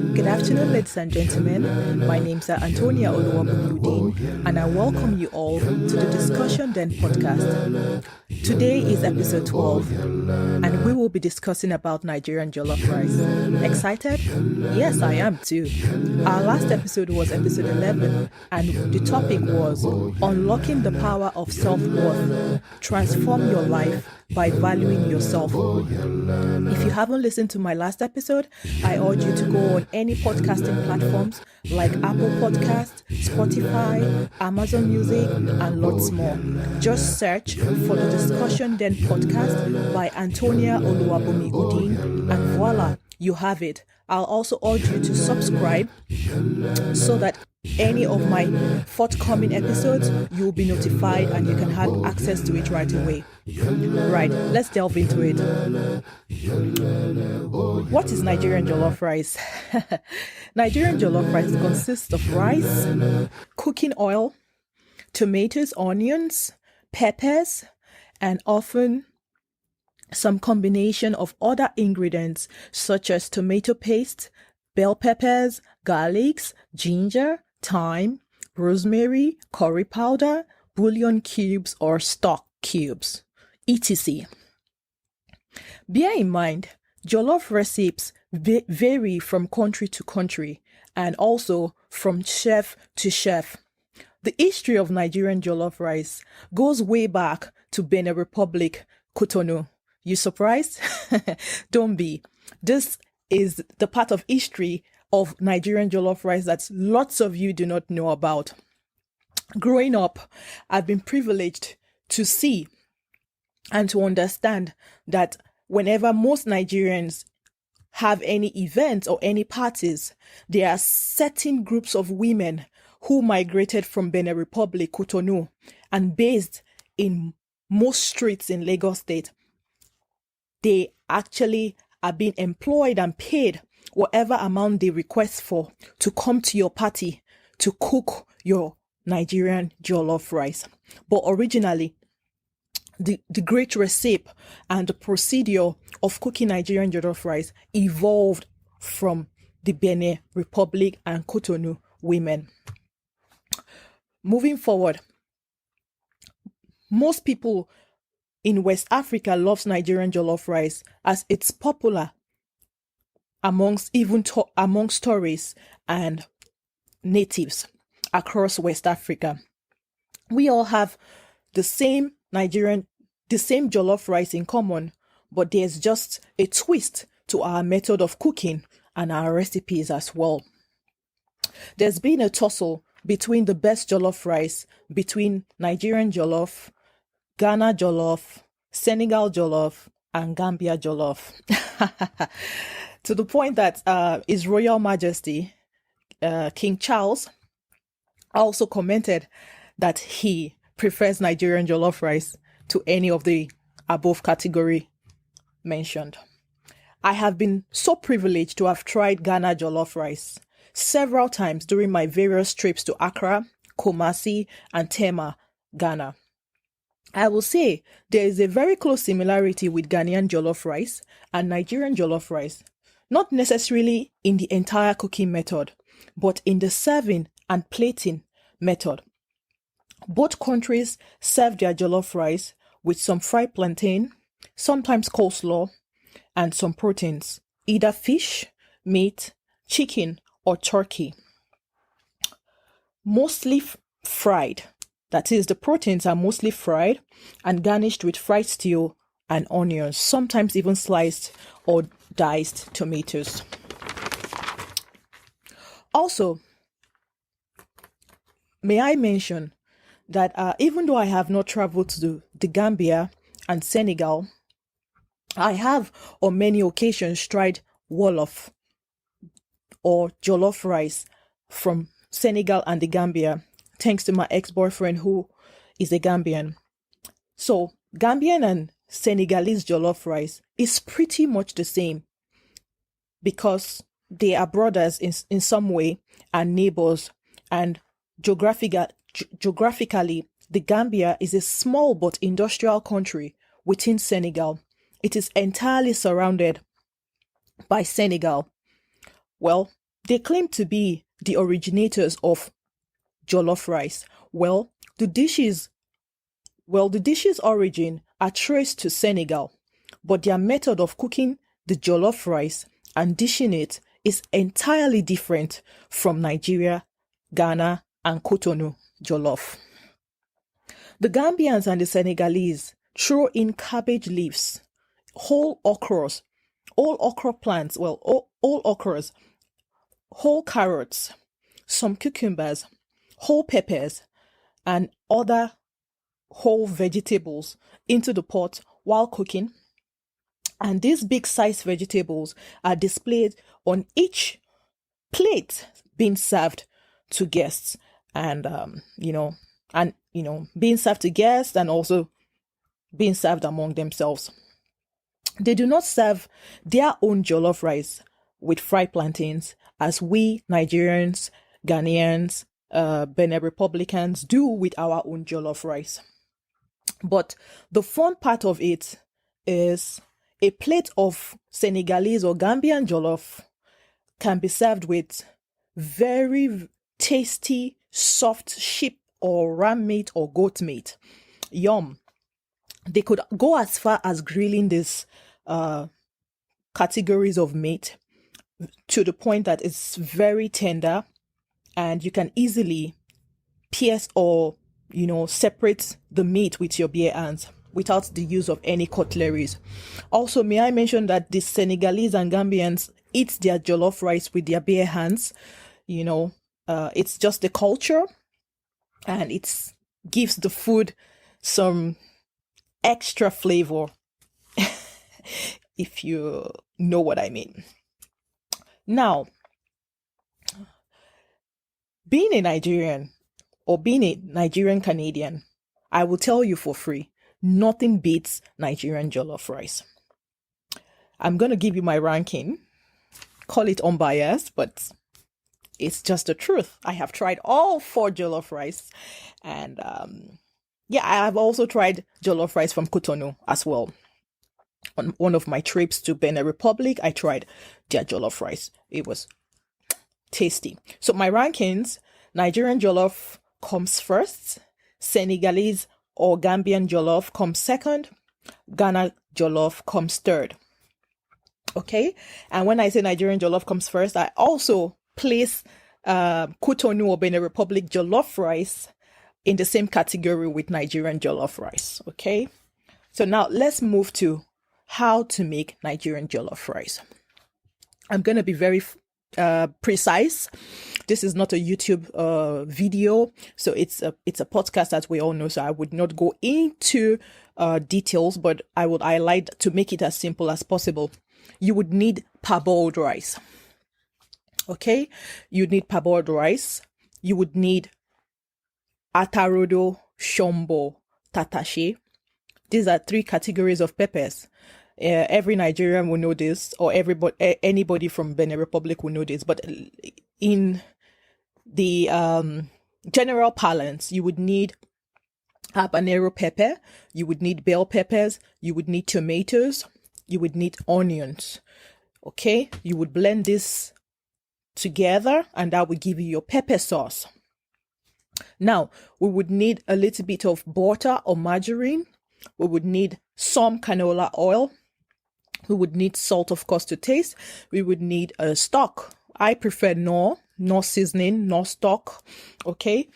Good afternoon, ladies and gentlemen. My name is Anthonia Oluwabunmi Uddin, and I welcome you all to the Discussion Then podcast. Today is episode 12, and we will be discussing about Nigerian jollof rice. Excited? Yes, I am too. Our last episode was episode 11, and the topic was Unlocking the Power of Self-Worth. Transform your life by valuing yourself. If you haven't listened to my last episode, I urge you to go on any podcasting platforms like Apple Podcast, Spotify, Amazon Music, and lots more. Just search for the Discussion Then podcast by Anthonia Oluwabunmi Uddin, and voila, you have it. I'll also urge you to subscribe so that any of my forthcoming episodes, you will be notified and you can have access to it right away. Right, let's delve into it. What is Nigerian jollof rice? Nigerian jollof rice consists of rice, cooking oil, tomatoes, onions, peppers, and often some combination of other ingredients such as tomato paste, bell peppers, garlics, ginger, thyme, rosemary, curry powder, bouillon cubes or stock cubes, etc. Bear in mind, jollof recipes vary from country to country and also from chef to chef. The history of Nigerian jollof rice goes way back to Benin Republic, Cotonou. You surprised? Don't be. This is the part of history of Nigerian jollof rice that lots of you do not know about. Growing up, I've been privileged to see and to understand that whenever most Nigerians have any events or any parties, there are certain groups of women who migrated from Benin Republic, Cotonou, and based in most streets in Lagos State. They actually are being employed and paid whatever amount they request for to come to your party to cook your Nigerian jollof rice. But originally, the great recipe and the procedure of cooking Nigerian jollof rice evolved from the Benin Republic and Cotonou women. Moving forward, most people in West Africa loves Nigerian jollof rice as it's popular amongst tourists and natives across West Africa. We all have the same jollof rice in common, but there's just a twist to our method of cooking and our recipes as well. There's been a tussle between the best jollof rice between Nigerian jollof, Ghana jollof, Senegal jollof, and Gambia jollof. To the point that His Royal Majesty, King Charles, also commented that he prefers Nigerian jollof rice to any of the above category mentioned. I have been so privileged to have tried Ghana jollof rice several times during my various trips to Accra, Kumasi, and Tema, Ghana. I will say there is a very close similarity with Ghanaian jollof rice and Nigerian jollof rice, not necessarily in the entire cooking method, but in the serving and plating method. Both countries serve their jollof rice with some fried plantain, sometimes coleslaw, and some proteins, either fish, meat, chicken, or turkey. Mostly fried. That is, the proteins are mostly fried and garnished with fried stew and onions, sometimes even sliced or diced tomatoes. Also, may I mention that even though I have not traveled to the Gambia and Senegal, I have on many occasions tried wolof or jollof rice from Senegal and the Gambia, thanks to my ex-boyfriend who is a Gambian. So, Gambian and Senegalese jollof rice is pretty much the same because they are brothers in some way and neighbors. And geographically, the Gambia is a small but industrial country within Senegal. It is entirely surrounded by Senegal. Well, They claim to be the originators of jollof rice. Well, the dishes' origin are traced to Senegal, but their method of cooking the jollof rice and dishing it is entirely different from Nigeria, Ghana, and Kotonu jollof. The Gambians and the Senegalese throw in cabbage leaves, whole okras, all okra plants, all okras, whole carrots, some cucumbers, whole peppers, and other whole vegetables into the pot while cooking. And these big size vegetables are displayed on each plate being served to guests, and being served to guests and also being served among themselves. They do not serve their own jollof rice with fried plantains as we Nigerians, Ghanaians, Benin Republicans do with our own jollof rice. But the fun part of it is a plate of Senegalese or Gambian jollof can be served with very tasty, soft sheep or ram meat or goat meat. Yum. They could go as far as grilling these categories of meat to the point that it's very tender and you can easily pierce or separate the meat with your bare hands without the use of any cutleries. Also, may I mention that the Senegalese and Gambians eat their jollof rice with their bare hands. It's just the culture, and it gives the food some extra flavor, if you know what I mean. Now, being a Nigerian or being a Nigerian Canadian, I will tell you for free, nothing beats Nigerian jollof rice. I'm going to give you my ranking. Call it unbiased, but it's just the truth. I have tried all 4 jollof rice, and I have also tried jollof rice from Kotonu as well. On one of my trips to Benin Republic, I tried their jollof rice. It was tasty. So my rankings: Nigerian jollof comes first, Senegalese or Gambian jollof comes second, Ghana jollof comes third. Okay, and when I say Nigerian jollof comes first, I also place Kotonu or Benin Republic jollof rice in the same category with Nigerian jollof rice. Okay, so now let's move to how to make Nigerian jollof rice. I'm going to be very precise. This is not a YouTube video, so it's a podcast, as we all know, so I would not go into details, but I would highlight to make it as simple as possible. You would need parboiled rice. Okay, you need parboiled rice. You would need atarodo, shombo, tatashe. These are 3 categories of peppers. Every Nigerian will know this, or anybody from Benin Republic will know this. But in the general parlance, you would need habanero pepper, you would need bell peppers, you would need tomatoes, you would need onions. Okay, you would blend this together, and that would give you your pepper sauce. Now, we would need a little bit of butter or margarine. We would need some canola oil. We would need salt, of course, to taste. We would need a stock. I prefer no seasoning, no stock. Okay.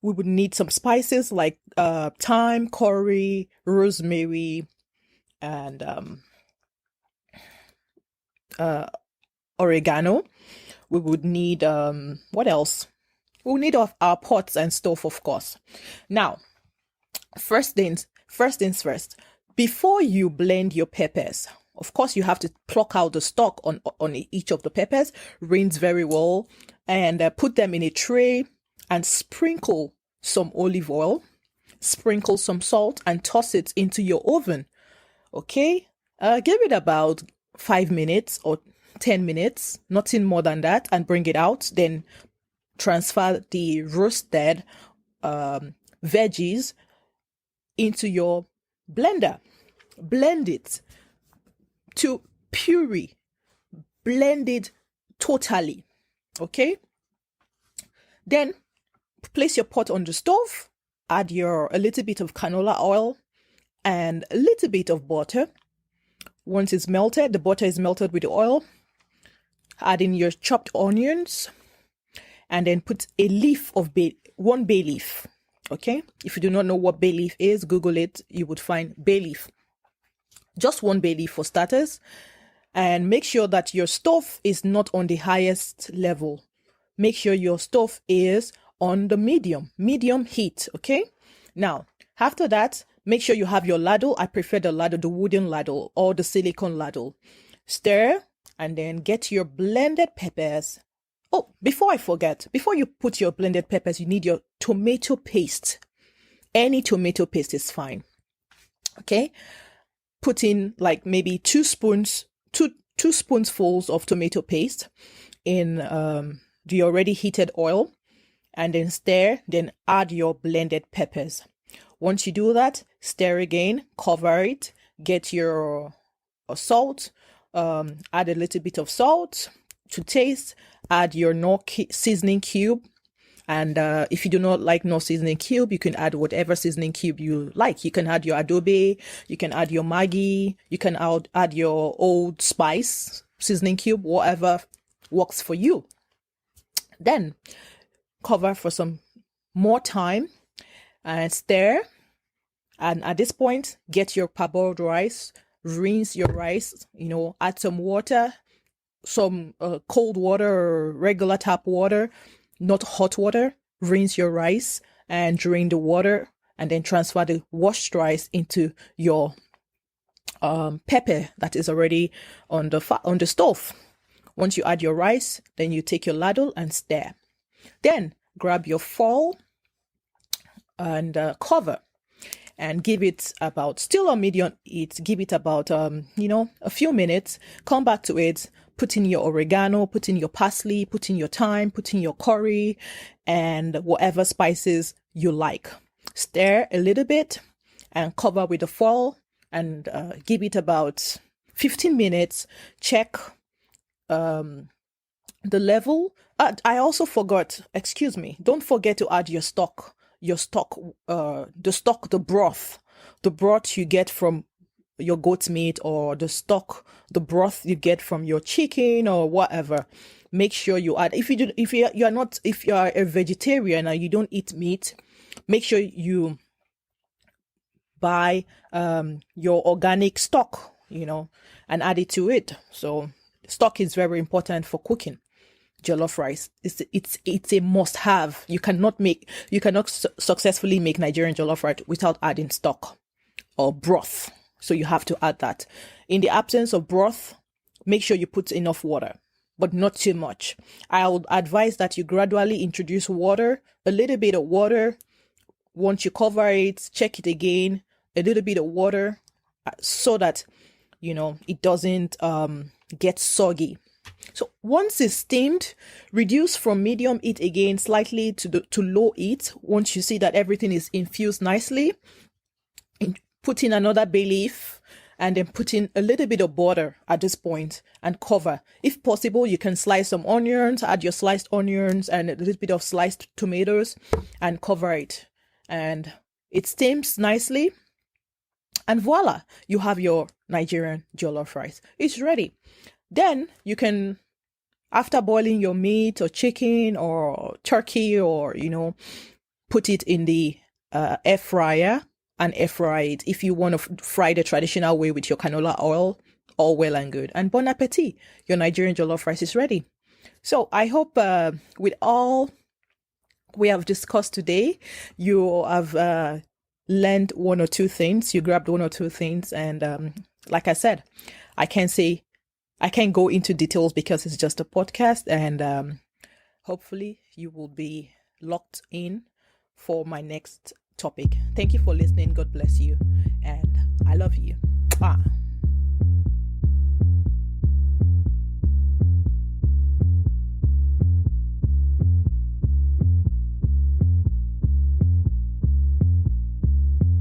We would need some spices like thyme, curry, rosemary, and oregano. We would need what else? We would need our pots and stove, of course. Now, first things first. Before you blend your peppers, of course, you have to pluck out the stalk on each of the peppers, rinse very well, and put them in a tray and sprinkle some olive oil, sprinkle some salt, and toss it into your oven. Okay, give it about 5 minutes or 10 minutes, nothing more than that, and bring it out. Then transfer the roasted veggies into your blender. Blend it to puree. Blend it totally. Okay? Then place your pot on the stove, add a little bit of canola oil and a little bit of butter. Once it's melted, the butter is melted with the oil, add in your chopped onions, and then put a leaf of one bay leaf. Okay? If you do not know what bay leaf is, Google it. You would find bay leaf. Just one bay leaf for starters. And make sure that your stove is not on the highest level. Make sure your stove is on the medium heat. Okay? Now, after that, make sure you have your ladle. I prefer the ladle, the wooden ladle or the silicone ladle. Stir and then get your blended peppers. Oh, before I forget, before you put your blended peppers, you need your tomato paste. Any tomato paste is fine. Okay? Put in like maybe two spoonfuls of tomato paste in the already heated oil, and then stir, then add your blended peppers. Once you do that, stir again, cover it, get your salt, add a little bit of salt to taste, add your Knorr seasoning cube. And if you do not like Knorr seasoning cube, you can add whatever seasoning cube you like. You can add your adobe, you can add your Maggi, you can add your Old Spice seasoning cube, whatever works for you. Then cover for some more time and stir. And at this point, get your parboiled rice, rinse your rice, add some water, some cold water or regular tap water, not hot water. Rinse your rice and drain the water, and then transfer the washed rice into your pepper that is already on the stove. Once you add your rice, then you take your ladle and stir. Then grab your foil and cover and give it about, still on medium heat, give it about, a few minutes. Come back to it, put in your oregano, put in your parsley, put in your thyme, put in your curry and whatever spices you like. Stir a little bit and cover with the foil and give it about 15 minutes. Check the level. I also forgot, excuse me, don't forget to add the broth you get from your goat meat, or the broth you get from your chicken or whatever. Make sure you add, if you are a vegetarian and you don't eat meat, make sure you buy your organic stock, and add it to it. So stock is very important for cooking jollof rice. It's a must have. You cannot successfully make Nigerian jollof rice without adding stock or broth. So you have to add that. In the absence of broth, make sure you put enough water, but not too much. I would advise that you gradually introduce water, a little bit of water. Once you cover it, check it again, a little bit of water, so that, it doesn't get soggy. So once it's steamed, reduce from medium heat again slightly to low heat. Once you see that everything is infused nicely, put in another bay leaf and then put in a little bit of butter at this point and cover. If possible, you can slice some onions, add your sliced onions and a little bit of sliced tomatoes and cover it. And it steams nicely. And voila, you have your Nigerian jollof rice. It's ready. Then you can, after boiling your meat or chicken or turkey or, put it in the air fryer and air fry it. If you want to fry the traditional way with your canola oil, all well and good. And bon appetit, your Nigerian jollof rice is ready. So I hope with all we have discussed today, you have learned one or two things. You grabbed one or two things. And like I said, I can't go into details because it's just a podcast, and hopefully you will be locked in for my next topic. Thank you for listening. God bless you. And I love you. Bye.